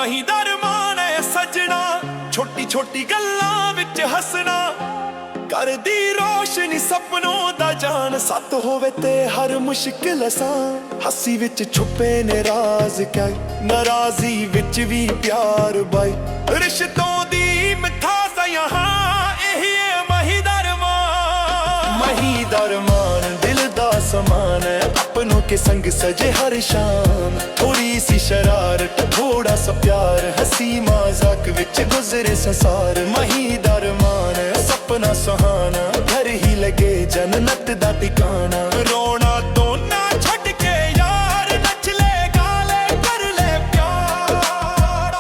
मही दरमान है सजना, छोटी छोटी गल्लां विच हसना, कर दी रोशनी सपनों दा जान, सत होवे ते हर मुश्किल आसान, हसी विच छुपे ने राज क्या, नाराजी विच भी प्यार बाई, रिश्तों दी मिठास यहाँ यही है मही दरमान। मही दरमान दिल दा समान है, अपनों के संग सजे हर शाम, थोड़ी सी शरारत थोड़ा सा प्यार, हंसी मजाक विच गुजरे संसार, मही दरमान सपना सुहाना, घर ही लगे जन्नत दा ठिकाना, रोना तो ना छड़ के यार, नच ले गा ले कर ले प्यार,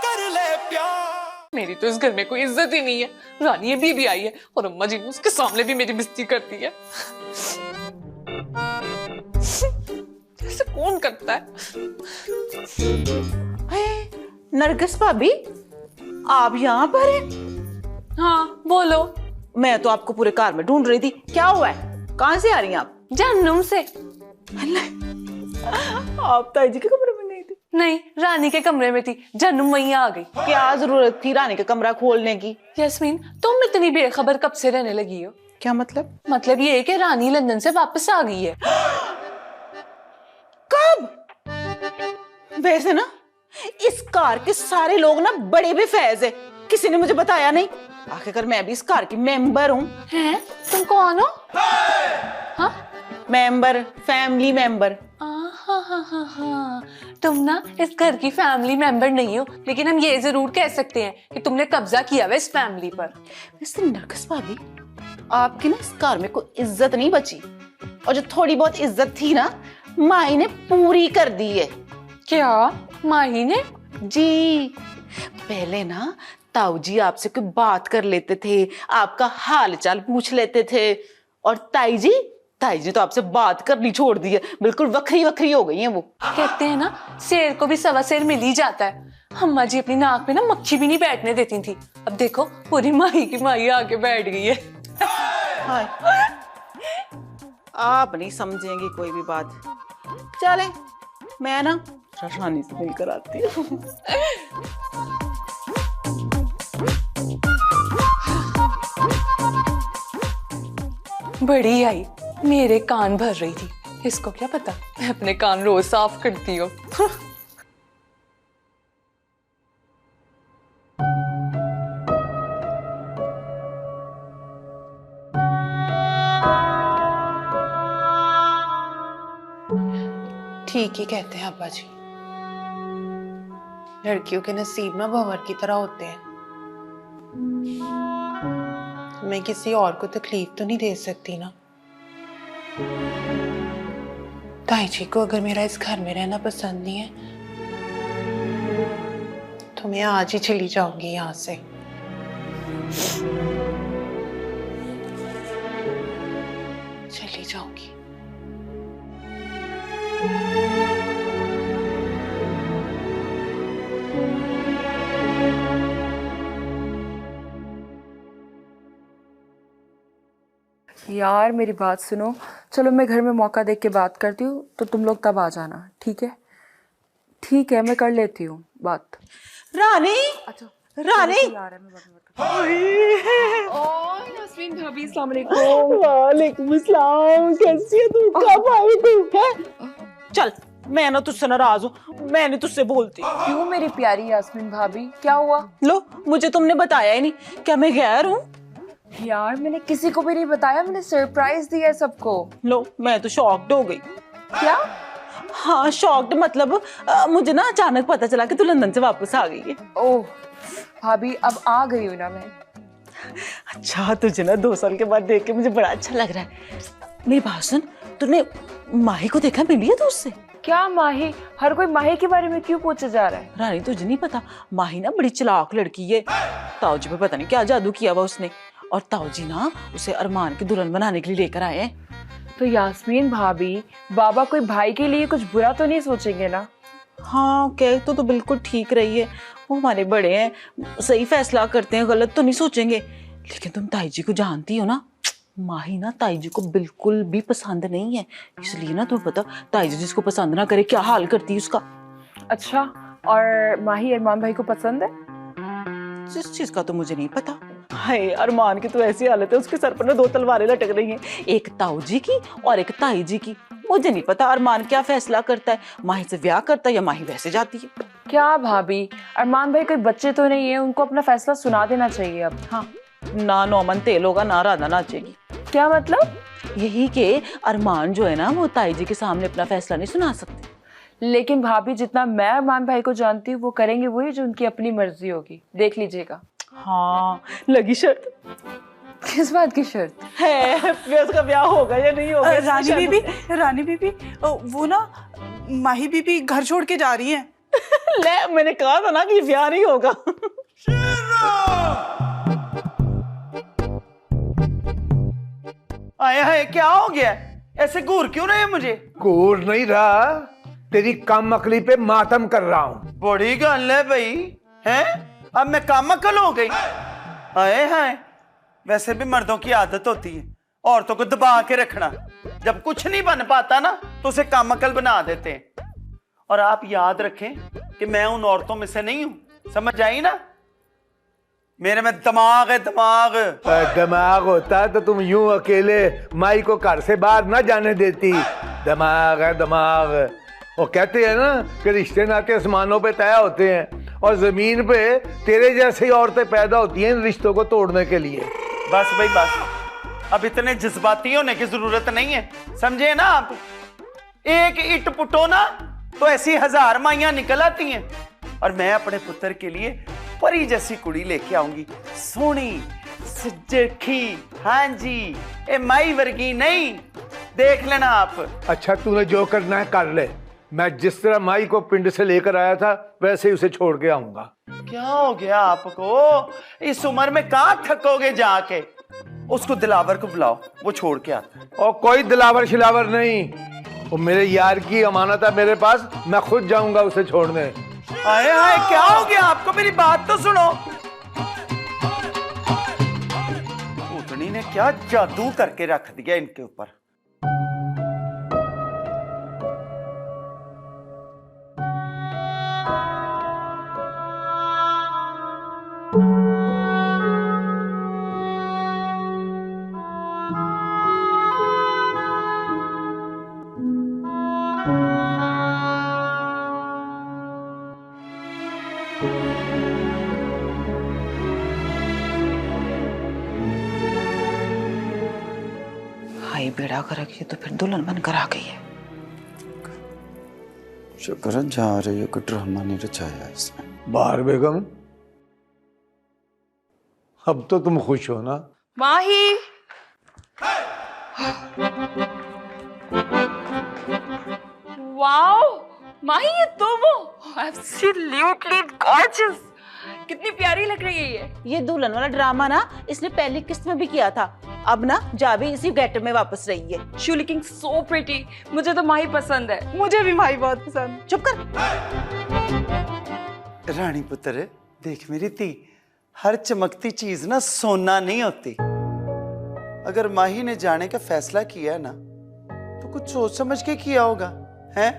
कर ले प्यार। मेरी तो इस घर में कोई इज्जत ही नहीं है। रानी अभी भी आई है और अम्मा जी उसके सामने भी मेरी बेइज्जती करती है। ऐसे कौन करता है? नरगिस भाभी, आप यहाँ पर हैं? हाँ बोलो। मैं तो आपको पूरे कार में ढूंढ रही थी, क्या हुआ है? कहाँ से आ रही हैं आप? जहन्नुम से। आप ताई जी के कमरे में नहीं थी? नहीं, रानी के कमरे में थी, जहन्नुम वहीं आ गई। क्या जरूरत थी रानी का कमरा खोलने की? यास्मीन, तुम इतनी बेखबर कब से रहने लगी हो? क्या मतलब? मतलब ये है कि रानी लंदन से वापस आ गई है। कब? वैसे ना इस कार के सारे लोग ना बड़े बेफैज है, किसी ने मुझे बताया नहीं। आखिरकार मैं भी इस कार की मेंबर हूँ। हैं? तुम कौन हो? हाँ? Member, family member. हाँ, तुम ना इस घर की फैमिली मेंबर नहीं हो, लेकिन हम ये जरूर कह सकते हैं कि तुमने कब्जा किया है इस फैमिली पर। वैसे नरगिस भाभी, आपकी ना इस कार में कोई इज्जत नहीं बची, और जो थोड़ी बहुत इज्जत थी ना माही ने पूरी कर दी है। क्या माही ने? जी। पहले ना ताऊ जी आपसे कोई बात कर लेते थे, आपका हाल चाल पूछ लेते थे, और ताई जी तो आपसे बात करनी छोड़ दी है, बिल्कुल वखरी वखरी हो गई हैं वो। कहते हैं ना शेर को भी सवा शेर मिल ही जाता है। अम्मा जी अपनी नाक में ना मक्खी भी नहीं बैठने देती थी, अब देखो पूरी माही की माही आके बैठ गई है। हाय, आप नहीं समझेंगी कोई भी बात। चले, मैं ना रानी से मिलकर आती हूँ। बड़ी आई, मेरे कान भर रही थी, इसको क्या पता मैं अपने कान रोज साफ करती हूँ। ठीक ही कहते हैं अब्बा जी, लड़कियों के नसीब ना भंवर की तरह होते हैं। मैं किसी और को तकलीफ तो नहीं दे सकती ना। ताई जी को अगर मेरा इस घर में रहना पसंद नहीं है तो मैं आज ही चली जाऊंगी यहाँ से। चली जाऊंगी। यार मेरी बात सुनो, चलो मैं घर में मौका देख के बात करती हूँ, तो तुम लोग तब आ जाना, ठीक है? ठीक है, मैं कर लेती हूँ बात। रानी, अच्छा रानी, यास्मीन भाभी, अस्सलाम वालेकुम। वालेकुम अस्सलाम, कैसी है तू? कब आई तू? चल, मैं ना तुझसे नाराज हूँ, मैं नहीं तुझसे बोलती। क्यों मेरी प्यारी यास्मीन भाभी, क्या हुआ? लो, मुझे तुमने बताया ही नहीं, क्या मैं गैर हूँ? यार मैंने किसी को भी नहीं बताया, मैंने सरप्राइज दिया सबको। लो, मैं तो शॉक्ड हो गई। क्या? हाँ, शॉक्ड मतलब मुझे ना अचानक पता चला कि तू लंदन से वापस आ गई है। ओह भाभी, अब आ गई हूँ ना मैं। अच्छा, तुझे ना 2 साल के बाद देख के मुझे बड़ा अच्छा लग रहा है। मेरी बात सुन, तूने माही को देखा, मिली है तू उससे? क्या माही? हर कोई माही के बारे में क्यों पूछे जा रहा है? रानी, तुझे नहीं पता, माही ना बड़ी चालाक लड़की है। ताऊ जी पे पता नहीं क्या जादू किया हुआ उसने, और ताऊ जी ना उसे अरमान की दुल्हन बनाने के लिए लेकर आए हैं। तो यास्मीन भाभी, बाबा कोई भाई के लिए कुछ बुरा तो नहीं सोचेंगे ना? हाँ, कह तो बिल्कुल ठीक रही है, वो हमारे बड़े हैं, सही फैसला करते हैं, गलत तो नहीं सोचेंगे। लेकिन तुम ताई जी को जानती हो ना, माही ना ताई जी को बिल्कुल भी पसंद नहीं है, इसलिए ना तुम्हें पता, ताई जी जिसको पसंद ना करे क्या हाल करती है उसका। अच्छा, और माही अरमान भाई को पसंद है? जिस चीज का तो मुझे नहीं पता। हाय, अरमान की तो ऐसी हालत है, उसके सर पर ना 2 तलवारें लटक रही हैं, एक ताऊ जी की और एक ताई जी की। मुझे नहीं पता अरमान क्या फैसला करता है, माही से ब्याह करता है या माही वैसे जाती है। क्या भाभी, अरमान भाई कोई बच्चे तो नहीं है, उनको अपना फैसला सुना देना चाहिए अब। हाँ, ना नौमन तेल होगा ना राधा नाचेगी। क्या मतलब? यही के अरमान जो है ना, वो ताई जी के सामने अपना फैसला नहीं सुना सकते। लेकिन भाभी, जितना मैं अरमान भाई को जानती हूँ, वो करेंगे वही जो उनकी अपनी मर्जी होगी, देख लीजिएगा। हाँ, लगी शर्त। किस बात की शर्त है? उसका ब्याह होगा या नहीं होगा? रानी बीबी, वो ना माही बीबी घर छोड़ के जा रही हैं। ले, मैंने कहा था ना कि ब्याह नहीं होगा। आया है, क्या हो गया? ऐसे घूर क्यों रहे हैं मुझे? घूर नहीं रहा, तेरी कम अकली पे मातम कर रहा हूँ। बड़ी गल है भाई, हैं? अब मैं कम अकल हो गई? आए हाय, वैसे भी मर्दों की आदत होती है औरतों को दबा के रखना। जब कुछ नहीं बन पाता ना तो उसे कम अकल बना देते हैं। और आप याद रखें कि मैं उन औरतों में से नहीं हूं, समझ आई ना? मेरे में दिमाग है, दिमाग। दिमाग होता तो तुम यूं अकेले माई को घर से बाहर ना जाने देती। दिमाग है, दिमाग। वो कहते हैं ना कि रिश्ते नाते आसमानों पे तय होते हैं और जमीन पे तेरे जैसी औरतें पैदा होती हैं इन रिश्तों को तोड़ने के लिए। बस भाई बस, अब इतने जज्बाती होने की जरूरत नहीं है, समझे ना आप? एक इट पुटो ना तो ऐसी 1000 माइयां निकल आती हैं। और मैं अपने पुत्र के लिए परी जैसी कुड़ी लेके आऊंगी, सोनी सुजखी। हाँ जी, ए माई वर्गी नहीं, देख लेना आप। अच्छा, तूने जो करना है कर ले। मैं जिस तरह माई को पिंड से लेकर आया था वैसे ही उसे छोड़ के आऊंगा। क्या हो गया आपको? इस उम्र में कहाँ थकोगे जाके? उसको दिलावर को बुलाओ, वो छोड़ के आता है। और कोई दिलावर शिलावर नहीं, वो मेरे यार की अमानत है मेरे पास, मैं खुद जाऊंगा उसे छोड़ने। आए हाय, क्या हो गया आपको? मेरी बात तो सुनो। भूतनी ने क्या जादू करके रख दिया इनके ऊपर। हाय, बेड़ा कर रखी तो फिर दुल्हन बनकर आ गई है। शुक्र जा रही है कि ड्रामा नहीं रचाया इसने। बाहर बेगम, अब तो तुम खुश हो ना? माही, वाओ माही, ये तो वो एब्सोल्युटली गॉर्जियस, कितनी प्यारी लग रही है ये दुल्हन वाला ड्रामा ना इसने पहली किस्त में भी किया था, अब ना जा भी इसी गेटअप में वापस रही है। She looking so pretty. मुझे तो माही पसंद है। मुझे भी माही बहुत पसंद। चुप कर। रानी पुत्र, देख मेरी धी, हर चमकती चीज ना सोना नहीं होती। अगर माही ने जाने का फैसला किया है ना तो कुछ सोच समझ के किया होगा, हैं?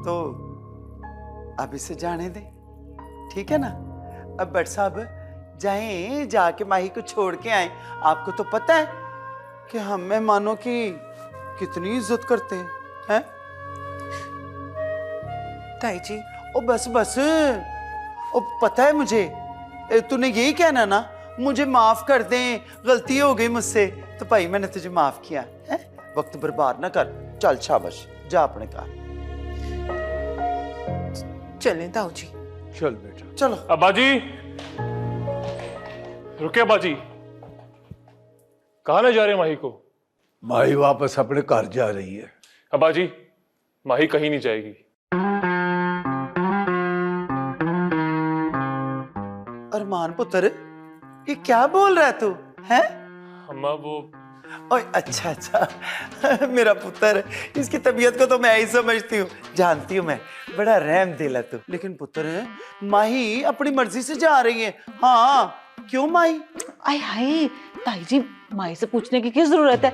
तो अब इसे जाने दे, ठीक है ना? अब भट्ट साहब जाएं, जाके माही को छोड़ के आए। आपको तो पता है कि हम मेहमानों की कितनी इज्जत करते हैं? ताई जी, ओ बस बस, ओ पता है मुझे, तूने यही कहना ना, मुझे माफ कर दें, गलती हो गई मुझसे। तो भाई मैंने तुझे माफ किया है, वक्त बर्बाद ना कर। चल शाबाश, जा अपने घर। चलें ताऊ जी। चल बेटा, चलो। अब्बाजी, रुके अब्बाजी, कहाँ ले जा रहे हैं माही को? माही वापस अपने घर जा रही है। अब्बाजी, माही कहीं नहीं जाएगी। अरमान पुत्र, ये क्या बोल रहा है तू? हैं? अम्मा वो ओए अच्छा अच्छा, मेरा पुत्र, इसकी तबीयत को तो मैं ही समझती हूँ, जानती हूँ मैं, बड़ा रहम दिल है तू। लेकिन पुत्र, माही अपनी मर्जी से जा रही है। हाँ, क्यों माही? आय हाय, ताई जी, माई से पूछने की क्या जरूरत है?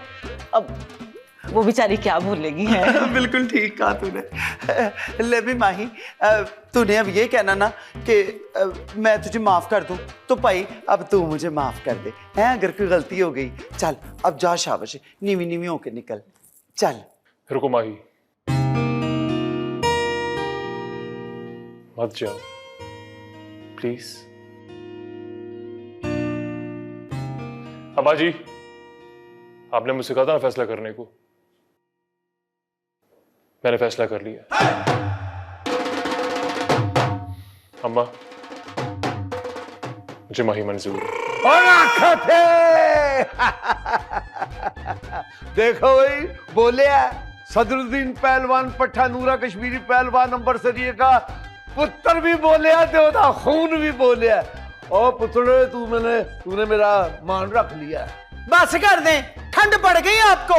अब वो बेचारी क्या भूलेगी है। बिल्कुल ठीक कहा तूने। ले भी माही, तूने अब ये कहना ना कि मैं तुझे माफ कर दूं, तो भाई अब तू मुझे माफ कर दे हैं, अगर कोई गलती हो गई। चल अब जा, शाबाश, नीवी नीवी होके निकल, चल। रुको माही, मत जाओ प्लीज। अम्मा जी, आपने मुझसे कहा था ना फैसला करने को, मैंने फैसला कर लिया। अम्मा, मुझे माही मंजूर है। और आखत है। देखो भाई, बोले सदरुद्दीन पहलवान पट्टा नूरा कश्मीरी पहलवान नंबर सरिये का पुत्र भी बोले, देवता खून भी बोले। और पुत्र तूने मेरा मान रख लिया। बस कर दे, ठंड पड़ गई आपको।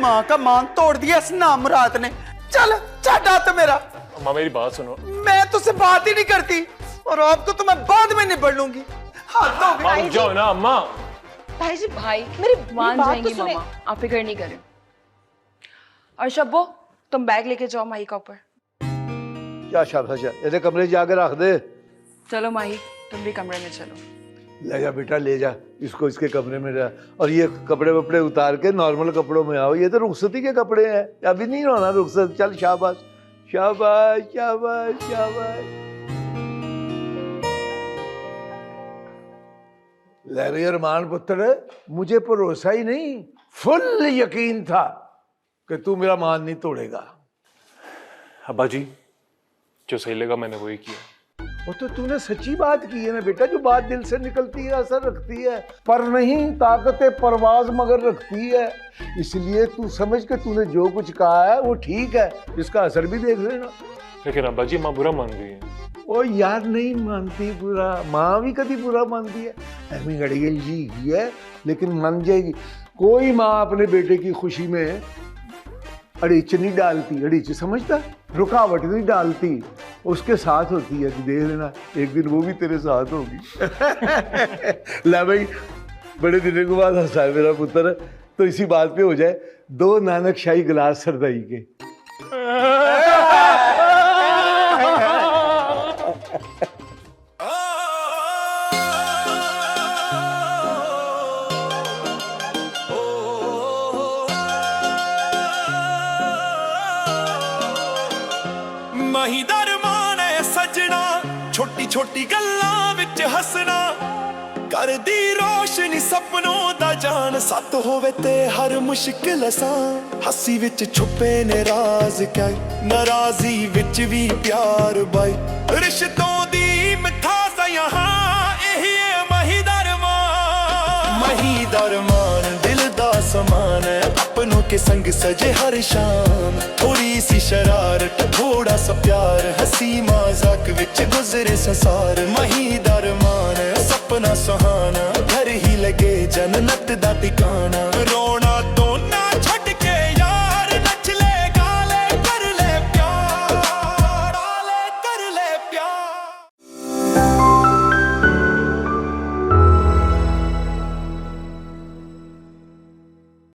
माँ का मान तोड़ दिया इस नामुराद ने। चल छाटा तो मेरा। अम्मा मेरी बात सुनो। मैं तुझसे बात ही नहीं करती, और आपको तो मैं बाद में निबड़ लूंगी। हाथ हो गए। रुक जाओ ना अम्मा। ताई जी भाई मेरी मान बात तो जाएंगी सुने। मामा, आप फिक्र नहीं करें। और शब्बो, तुम बैग लेके जाओ माही का ऊपर। क्या शाबाश है, इधर कमरे जाकर रख दे। चलो माही, तुम भी कमरे में चलो। ले जा बेटा, ले जा इसको इसके कमरे में जा। और ये कपड़े वपड़े उतार के नॉर्मल कपड़ों में आओ, ये तो रुखसती के कपड़े हैं, अभी नहीं होना रुखसत। चल शाबाश शाबाश शाबाश शाबाश। ले रही अरमान पुत्र, मुझे भरोसा ही नहीं, फुल यकीन था कि तू मेरा मान नहीं तोड़ेगा। अब्बा जी, जो सही लगा मैंने वही किया। वो तो तूने सच्ची बात की है ना बेटा, जो बात दिल से निकलती है असर रखती है, पर नहीं ताकत परवाज मगर रखती है। इसलिए तू समझ के तूने जो कुछ कहा है वो ठीक है, इसका असर भी देख लेना। लेकिन अब्बा जी, माँ बुरा मान गई है। ओ यार, नहीं मानती बुरा, माँ भी कभी बुरा मानती है? अम्मी गड़गल जी है, लेकिन मान जाएगी। कोई माँ अपने बेटे की खुशी में अड़ीच नहीं डालती, अड़ीच समझता, रुकावट नहीं डालती, उसके साथ होती है। देख लेना एक दिन वो भी तेरे साथ होगी। ला भाई, बड़े दिनों के बाद हंसा है मेरा पुत्र, तो इसी बात पे हो जाए 2 नानक शाही गिलास सरदाई के। ਮਾਹੀ ਦਾ ਅਰਮਾਨ ਹੈ ਸਜਣਾ, ਛੋਟੀ ਛੋਟੀ ਗੱਲਾਂ ਵਿੱਚ ਹੱਸਣਾ, ਕਰਦੀ ਰੋਸ਼ਨੀ ਸਪਨੋਂ ਦਾ ਜਾਨ, ਸੱਤ ਹੋਵੇ ਤੇ ਹਰ ਮੁਸ਼ਕਿਲ ਆਸਾਨ। ਹੱਸੀ ਵਿੱਚ ਛੁਪੇ ਨੇ ਰਾਜ਼ ਕਿਆ, ਨਾਰਾਜ਼ੀ ਵਿੱਚ ਵੀ ਪਿਆਰ ਬਾਈ, ਰਿਸ਼ਤੋਂ ਦੀ ਮਿਠਾਸ ਯਹਾਂ ਇਹੀ ਹੈ ਮਾਹੀ ਦਾ ਅਰਮਾਨ। ਮਾਹੀ ਦਾ ਅਰਮਾਨ ਦਿਲ ਦਾ ਸਮਾਨ ਹੈ, अपनों के संग सजे हर शाम, थोड़ी सी शरारत थोड़ा सा प्यार, हंसी मजाक विच गुजरे संसार। महीदार मान सपना सुहाना, घर ही लगे जन्नत दा ठिकाना, रोना